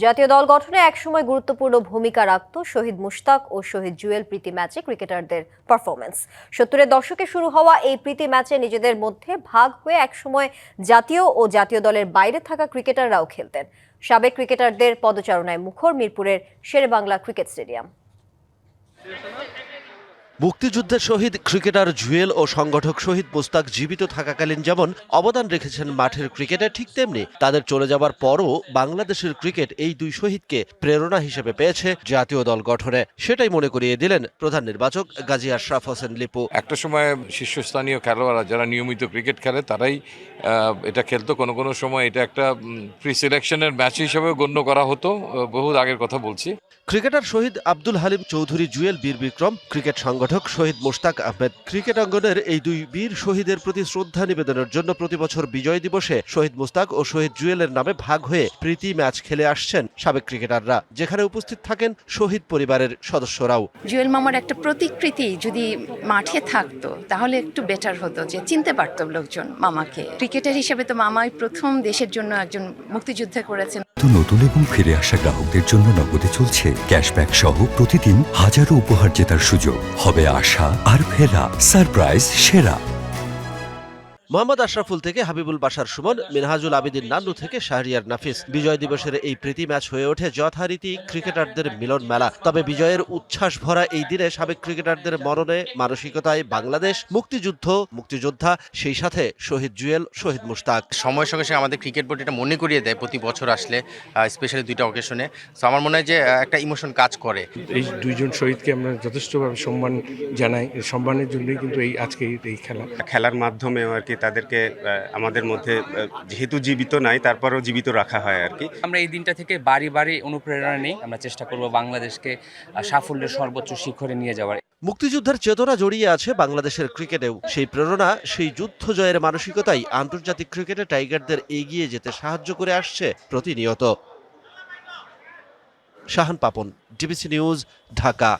জাতীয় দল গঠনে একসময় গুরুত্বপূর্ণ ভূমিকা রাখত শহীদ মুশতাক ও শহীদ জুয়েল প্রীতি ম্যাচে ক্রিকেটারদের পারফরমেন্স। 70-এর দশকে শুরু হওয়া এই প্রীতি ম্যাচে নিজেদের মধ্যে ভাগ হয়ে একসময় জাতীয় ও জাতীয় দলের বাইরে থাকা ক্রিকেটাররাও খেলতেন। সাবেক ক্রিকেটারদের পদচারণায় মুখর মিরপুরের শেরেবাংলা ক্রিকেট স্টেডিয়াম। মুক্তিযুদ্ধের শহীদ ক্রিকেটার জুয়েল ও সংগঠক শহীদ মুশতাক জীবিত থাকাকালীন যেমন অবদান রেখেছেন মাঠের ক্রিকেটে, ঠিক তেমনি তাদের চলে যাবার পরও বাংলাদেশের ক্রিকেট এই দুই শহীদকে প্রেরণা হিসেবে পেয়েছে জাতীয় দল গঠনে। সেটাই মনে করিয়ে দিলেন প্রধান নির্বাচক গাজী আশরাফ হোসেন লিপু। একটা সময় শীর্ষস্থানীয় খেলোয়াড়রা যারা নিয়মিত ক্রিকেট খেলে তারাই এটা খেলতো। কোনো কোনো সময় এটা একটা প্রি সিলেকশনের ম্যাচ হিসেবে গণ্য করা হতো। বহু আগের কথা বলছি। ক্রিকেটার শহীদ আব্দুল হালিম চৌধুরী জুয়েল বীর বিক্রম, ক্রিকেট সংগঠক শহীদ মুশতাক আহমেদ। ক্রিকেট অঙ্গনের এই দুই বীর শহীদের প্রতি শ্রদ্ধা নিবেদনের জন্য প্রতি বছর বিজয় দিবসে শহীদ মুশতাক ও শহীদ জুয়েলের নামে ভাগ হয়ে প্রীতি ম্যাচ খেলে আসছেন সাবেক ক্রিকেটাররা, যেখানে উপস্থিত থাকেন শহীদ পরিবারের সদস্যরাও। জুয়েল মামার একটা প্রতিকৃতি যদি মাঠে থাকতো তাহলে একটু বেটার হতো, যে চিনতে পারতো লোকজন মামাকে। ক্রিকেটার হিসেবে তো মামাই প্রথম দেশের জন্য একজন মুক্তিযুদ্ধ করেছেন। নতুন এবং ফিরে আসা গ্রাহকদের জন্য নগদে চলছে ক্যাশব্যাক সহ প্রতিদিন হাজারো উপহার জেতার সুযোগ। হবে আশা আর ফেরা, সারপ্রাইজ সেরা। মোহাম্মদ আশরাফুল থেকে হাবিবুল বাশার সুমন, মিনহাজুল আবেদিন নান্নু থেকে শাহরিয়ার নাফিস। বিজয় দিবসের এই প্রীতি ম্যাচ হয়ে ওঠে যথারীতি ক্রিকেটারদের মিলন মেলা। তবে বিজয়ের উচ্ছ্বাস ভরা এই দিনে সাবেক ক্রিকেটারদের মরণে মানসিকতায় বাংলাদেশ, মুক্তিযুদ্ধ, মুক্তিযোদ্ধা, সেই সাথে শহীদ জুয়েল, শহীদ মুশতাক। সময়ের সঙ্গে সঙ্গে আমাদের ক্রিকেট বোর্ড এটা মনে করিয়ে দেয় প্রতি বছর আসলে, স্পেশালি দুইটা অকেশনে। সো আমার মনে হয় যে একটা ইমোশন কাজ করে। এই দুইজন শহীদকে আমরা যথেষ্টভাবে সম্মান জানাই। এই সম্মানের জন্যই কিন্তু আজকে এই খেলার মাধ্যমে আর কি তাদেরকে আমাদের মধ্যে যেহেতু জীবিত নাই তারপরেও জীবিত রাখা হয় আর কি। আমরা এই দিনটা থেকে বাড়ি বাড়ি অনুপ্রেরণা নিই। আমরা চেষ্টা করব বাংলাদেশকে সাফল্যের সর্বোচ্চ শিখরে নিয়ে যাওয়ার। মুক্তিযুদ্ধের চেতনা জড়িয়ে আছে বাংলাদেশের ক্রিকেটেও। সেই প্রেরণা, সেই যুদ্ধ জয়ের মানসিকতাই আন্তর্জাতিক ক্রিকেটে টাইগারদের এগিয়ে যেতে সাহায্য করে আসছে প্রতিনিয়ত। Shahan Papon, DBC news, Dhaka.